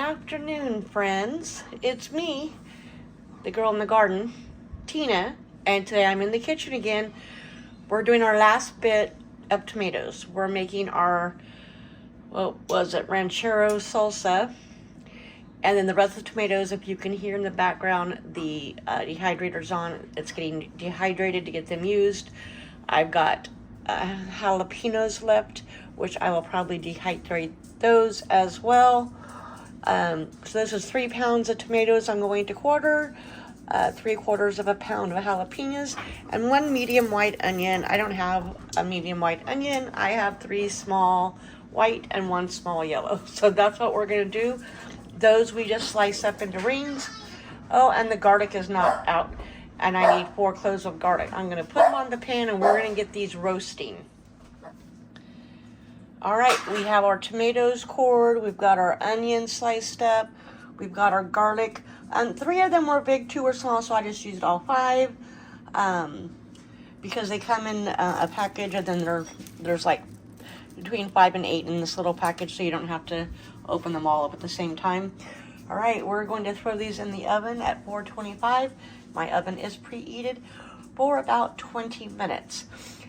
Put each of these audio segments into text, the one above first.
afternoon, friends. It's me, the girl in the garden, Tina, and today I'm in the kitchen again. We're doing our last bit of tomatoes. We're making our, what was it, ranchero salsa. And then the rest of the tomatoes, if you can hear in the background, the dehydrator's on. It's getting dehydrated to get them used. I've got jalapenos left, which I will probably dehydrate those as well. So this is 3 pounds of tomatoes I'm going to quarter, 3/4 of a pound of jalapenos, and 1 medium white onion. I don't have a medium white onion. I have 3 small white and 1 small yellow. So that's what we're going to do. Those we just slice up into rings. Oh, and the garlic is not out, and I need 4 cloves of garlic. I'm going to put them on the pan, and we're going to get these roasting. All right, we have our tomatoes cored. We've got our onions sliced up. We've got our garlic. 3 of them were big, 2 were small, so I just used all 5 because they come in a package, and then there's like between 5 and 8 in this little package, so you don't have to open them all up at the same time. All right, we're going to throw these in the oven at 425. My oven is preheated for about 20 minutes.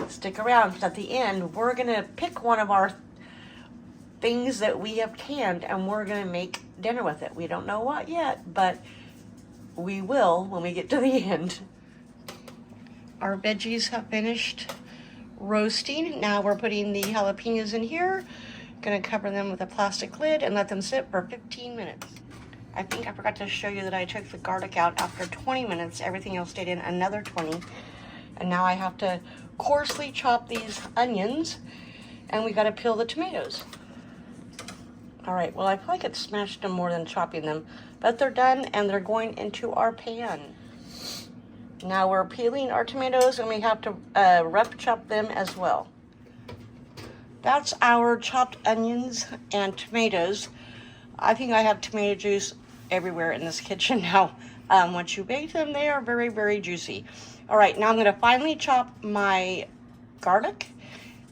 Stick around, because at the end, we're going to pick one of our things that we have canned, and we're going to make dinner with it. We don't know what yet, but we will when we get to the end. Our veggies have finished roasting. Now we're putting the jalapenos in here. Going to cover them with a plastic lid and let them sit for 15 minutes. I think I forgot to show you that I took the garlic out after 20 minutes. Everything else stayed in another 20. And now I have to coarsely chop these onions, and we got to peel the tomatoes. All right, well, I feel like it smashed them more than chopping them, but they're done, and they're going into our pan. Now we're peeling our tomatoes, and we have to rough chop them as well. That's our chopped onions and tomatoes. I think I have tomato juice everywhere in this kitchen now. Once you bake them, they are very, very juicy. All right, now I'm going to finally chop my garlic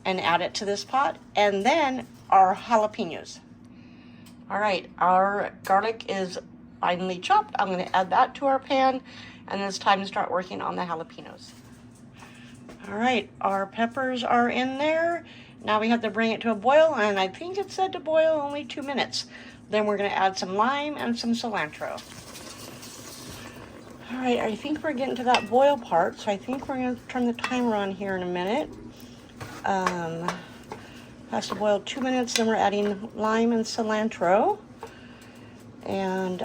and add it to this pot, and then our jalapenos. All right, our garlic is finely chopped. I'm going to add that to our pan, and it's time to start working on the jalapenos. All right, our peppers are in there. Now we have to bring it to a boil, and I think it said to boil only 2 minutes. Then we're going to add some lime and some cilantro. All right, I think we're getting to that boil part, so I think we're going to turn the timer on here in a minute. Has to boil 2 minutes, then we're adding lime and cilantro. And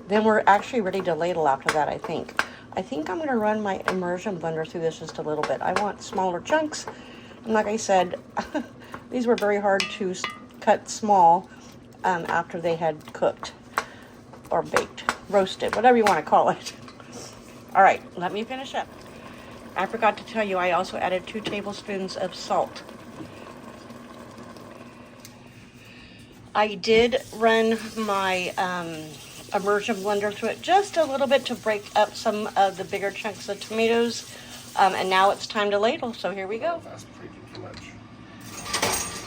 then we're actually ready to ladle after that, I think. I think I'm going to run my immersion blender through this just a little bit. I want smaller chunks. And like I said, these were very hard to cut small after they had cooked or baked, roasted, whatever you want to call it. All right, let me finish up. I forgot to tell you, I also added 2 tablespoons of salt. I did run my immersion blender through it just a little bit to break up some of the bigger chunks of tomatoes. And now it's time to ladle, so here we go.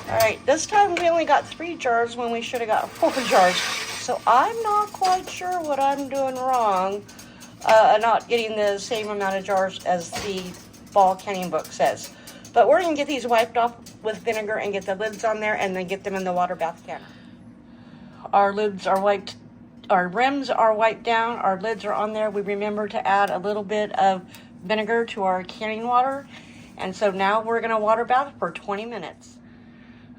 All right, this time we only got 3 jars when we should have got 4 jars. So I'm not quite sure what I'm doing wrong, not getting the same amount of jars as the fall canning book says. But we're gonna get these wiped off with vinegar and get the lids on there, and then get them in the water bath can. Our lids are wiped, our rims are wiped down, our lids are on there. We remember to add a little bit of vinegar to our canning water, and so now we're gonna water bath for 20 minutes.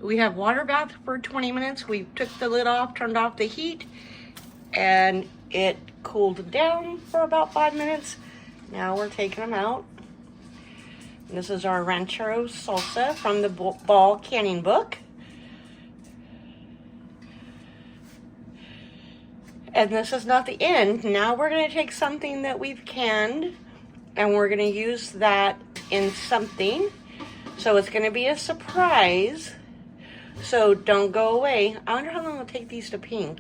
We have water bath for 20 minutes. We took the lid off, turned off the heat, and it cooled down for about 5 minutes. Now we're taking them out. And this is our ranchero salsa from the fall canning book. And this is not the end. Now we're gonna take something that we've canned, and we're gonna use that in something. So it's gonna be a surprise. So don't go away. I wonder how long it'll take these to ping.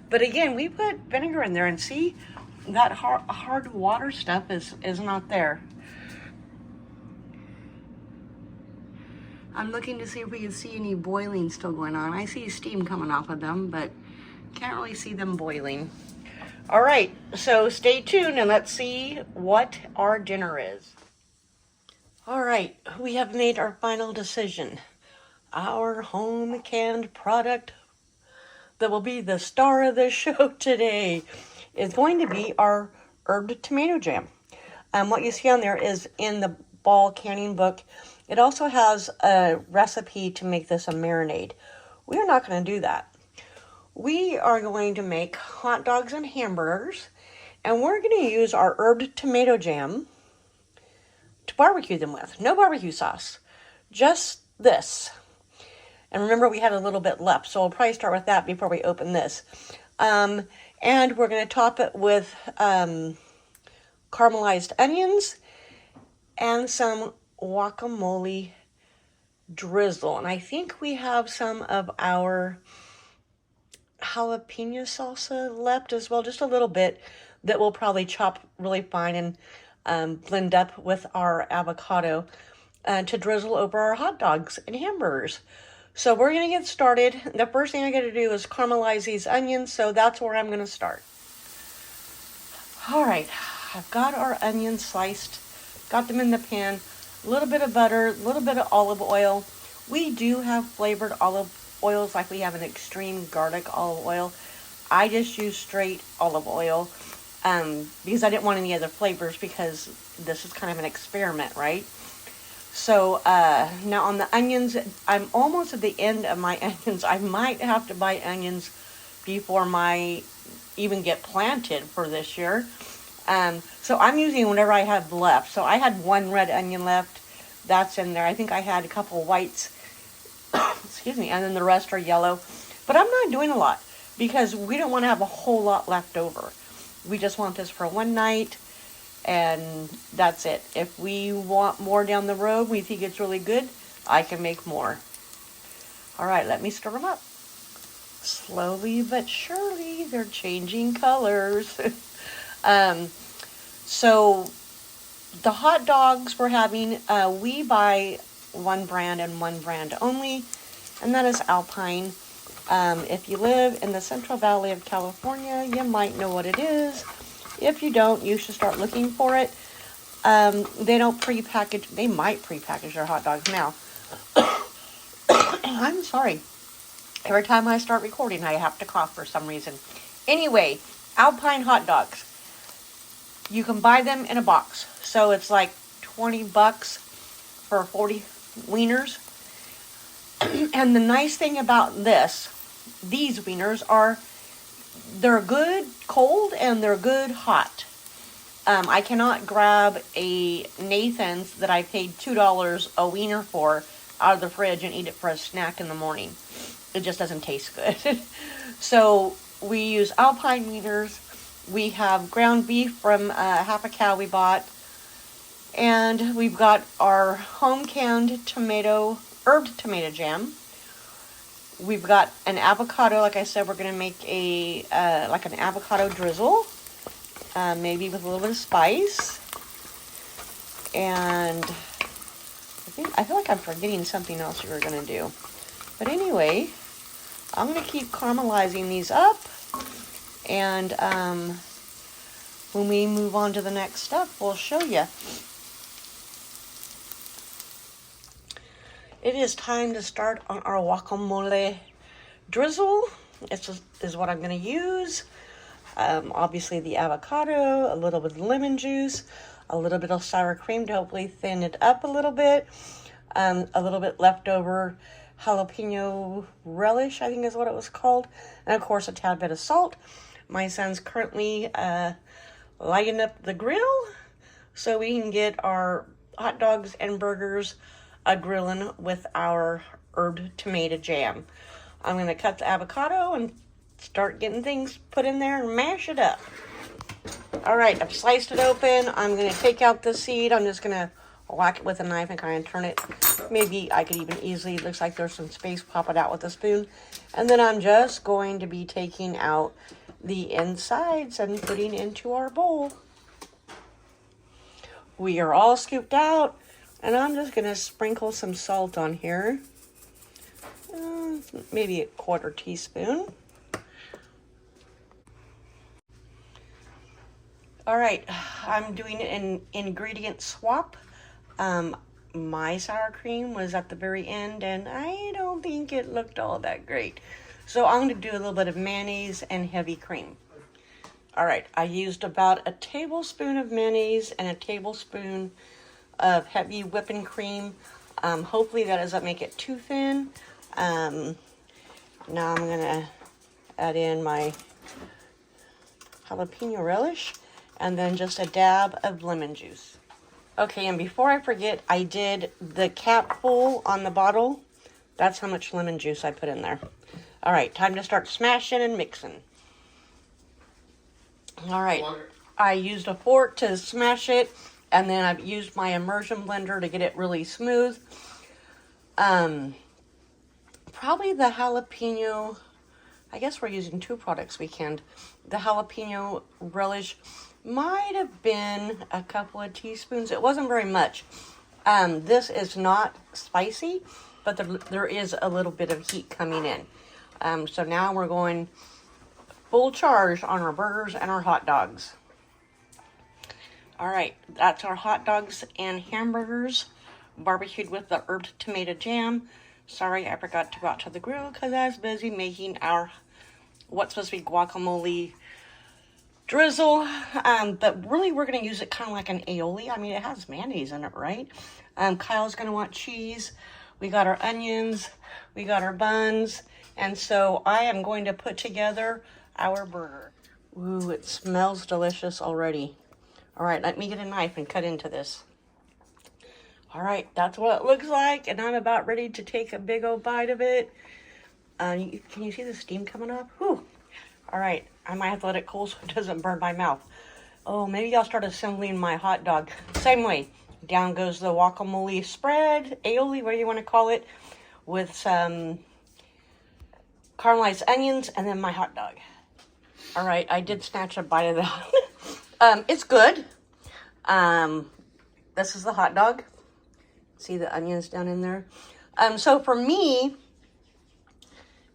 But again, we put vinegar in there, and see, that hard water stuff is not there. I'm looking to see if we can see any boiling still going on. I see steam coming off of them, but Can't really see them boiling. All right, so stay tuned and let's see what our dinner is. All right, we have made our final decision. Our home canned product that will be the star of the show today is going to be our herbed tomato jam. What you see on there is in the Ball canning book. It also has a recipe to make this a marinade. We are not going to do that. We are going to make hot dogs and hamburgers, and we're going to use our herbed tomato jam to barbecue them with. No barbecue sauce, just this. And remember, we had a little bit left, so we'll probably start with that before we open this. And we're going to top it with caramelized onions and some guacamole drizzle. And I think we have some of our jalapeno salsa left as well, just a little bit, that we'll probably chop really fine and blend up with our avocado to drizzle over our hot dogs and hamburgers. So we're going to get started. The first thing I got to do is caramelize these onions, so that's where I'm going to start. All right, I've got our onions sliced, got them in the pan, a little bit of butter, a little bit of olive oil. We do have flavored olive oils, like we have an extreme garlic olive oil. I just use straight olive oil because I didn't want any other flavors, because this is kind of an experiment, right? So now on the onions, I'm almost at the end of my onions. I might have to buy onions before my even get planted for this year. So I'm using whatever I have left. So I had one red onion left. That's in there. I think I had a couple whites. Excuse me. And then the rest are yellow. But I'm not doing a lot because we don't want to have a whole lot left over. We just want this for one night. And that's it. If we want more down the road, we think it's really good, I can make more. All right, let me stir them up. Slowly but surely, they're changing colors. So the hot dogs we're having, we buy one brand and one brand only, and that is Alpine. If you live in the Central Valley of California, you might know what it is. If you don't, you should start looking for it. They don't pre-package. They might pre-package their hot dogs now. I'm sorry. Every time I start recording, I have to cough for some reason. Anyway, Alpine hot dogs. You can buy them in a box. So it's like $20 for 40 wieners. And the nice thing about these wieners are, they're good cold and they're good hot. I cannot grab a Nathan's that I paid $2 a wiener for out of the fridge and eat it for a snack in the morning. It just doesn't taste good. So we use Alpine wieners. We have ground beef from half a cow we bought. And we've got our home canned herbed tomato jam. We've got an avocado. Like I said, we're going to make like an avocado drizzle, maybe with a little bit of spice. And I feel like I'm forgetting something else we were going to do. But anyway, I'm going to keep caramelizing these up. And when we move on to the next step, we'll show you. It is time to start on our guacamole drizzle. This is what I'm going to use. Obviously the avocado, a little bit of lemon juice, a little bit of sour cream to hopefully thin it up a little bit. A little bit leftover jalapeno relish, I think is what it was called. And of course a tad bit of salt. My son's currently lighting up the grill so we can get our hot dogs and burgers grilling with our herbed tomato jam. I'm going to cut the avocado and start getting things put in there and mash it up. All right, I've sliced it open. I'm going to take out the seed. I'm just going to whack it with a knife and kind of turn it. Maybe I could even easily, it looks like there's some space, pop it out with a spoon. And then I'm just going to be taking out the insides and putting into our bowl. We are all scooped out. And I'm just going to sprinkle some salt on here. Maybe a 1/4 teaspoon. All right, I'm doing an ingredient swap. My sour cream was at the very end, and I don't think it looked all that great. So I'm going to do a little bit of mayonnaise and heavy cream. All right, I used about a tablespoon of mayonnaise and a tablespoon of heavy whipping cream. Hopefully that doesn't make it too thin. Now I'm going to add in my jalapeno relish and then just a dab of lemon juice. Okay, and before I forget, I did the cap full on the bottle. That's how much lemon juice I put in there. All right, time to start smashing and mixing. All right, I used a fork to smash it, and then I've used my immersion blender to get it really smooth. Probably the jalapeno, I guess we're using two products weekend. The jalapeno relish might have been a couple of teaspoons. It wasn't very much. This is not spicy, but there is a little bit of heat coming in. So now we're going full charge on our burgers and our hot dogs. All right, that's our hot dogs and hamburgers barbecued with the herbed tomato jam. Sorry, I forgot to go out to the grill because I was busy making our what's supposed to be guacamole drizzle, but really we're going to use it kind of like an aioli. I mean, it has mayonnaise in it, right? Kyle's going to want cheese. We got our onions, we got our buns, and so I am going to put together our burger. Ooh, it smells delicious already. All right, let me get a knife and cut into this. All right, that's what it looks like, and I'm about ready to take a big old bite of it. Can you see the steam coming up? Whew. All right, I might have to let it cool so it doesn't burn my mouth. Oh, maybe I'll start assembling my hot dog. Same way. Down goes the guacamole spread, aioli, whatever you want to call it, with some caramelized onions, and then my hot dog. All right, I did snatch a bite of that. It's good. This is the hot dog. See the onions down in there? So for me,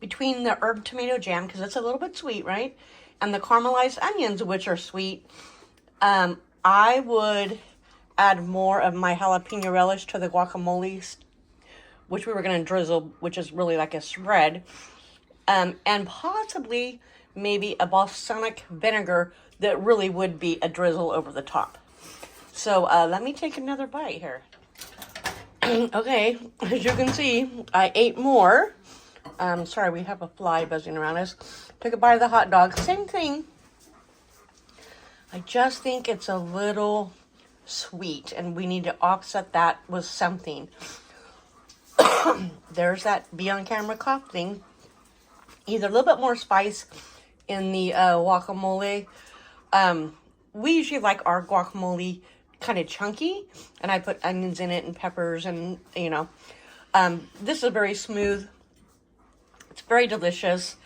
between the herb tomato jam, because it's a little bit sweet, right? And the caramelized onions, which are sweet, I would add more of my jalapeno relish to the guacamole, which we were going to drizzle, which is really like a spread. And possibly maybe a balsamic vinegar that really would be a drizzle over the top. So let me take another bite here. Okay, as you can see, I ate more. Sorry, we have a fly buzzing around us. Took a bite of the hot dog. Same thing. I just think it's a little sweet, and we need to offset that with something. There's that be on camera cough thing. Either a little bit more spice in the guacamole. We usually like our guacamole kind of chunky, and I put onions in it and peppers, and you know, this is very smooth. It's very delicious.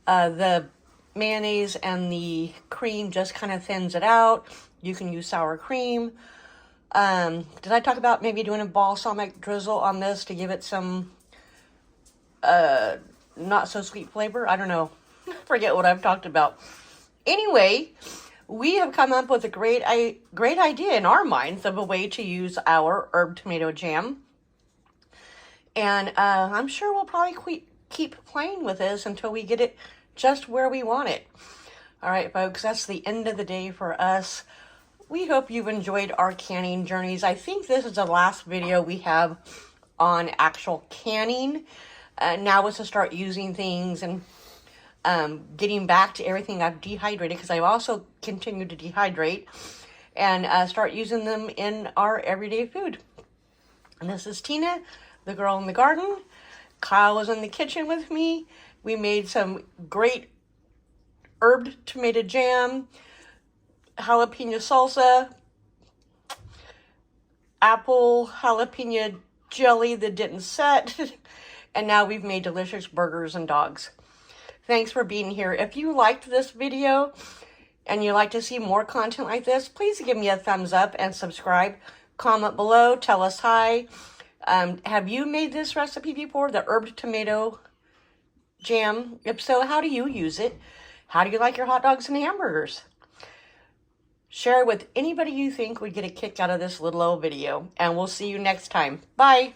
The mayonnaise and the cream just kind of thins it out. You can use sour cream. Did I talk about maybe doing a balsamic drizzle on this to give it some not so sweet flavor? I don't know. Forget what I've talked about. Anyway, we have come up with a great idea in our minds of a way to use our herb tomato jam. And I'm sure we'll probably keep playing with this until we get it just where we want it. All right, folks, that's the end of the day for us. We hope you've enjoyed our canning journeys. I think this is the last video we have on actual canning. Now is to start using things and getting back to everything I've dehydrated, because I've also continued to dehydrate, and start using them in our everyday food. And this is Tina, the girl in the garden. Kyle was in the kitchen with me. We made some great herbed tomato jam, jalapeno salsa, apple jalapeno jelly that didn't set, and now we've made delicious burgers and dogs. Thanks for being here. If you liked this video and you'd like to see more content like this, please give me a thumbs up and subscribe. Comment below, tell us hi. Have you made this recipe before, the herbed tomato jam? If so, how do you use it? How do you like your hot dogs and hamburgers? Share it with anybody you think would get a kick out of this little old video. And we'll see you next time. Bye.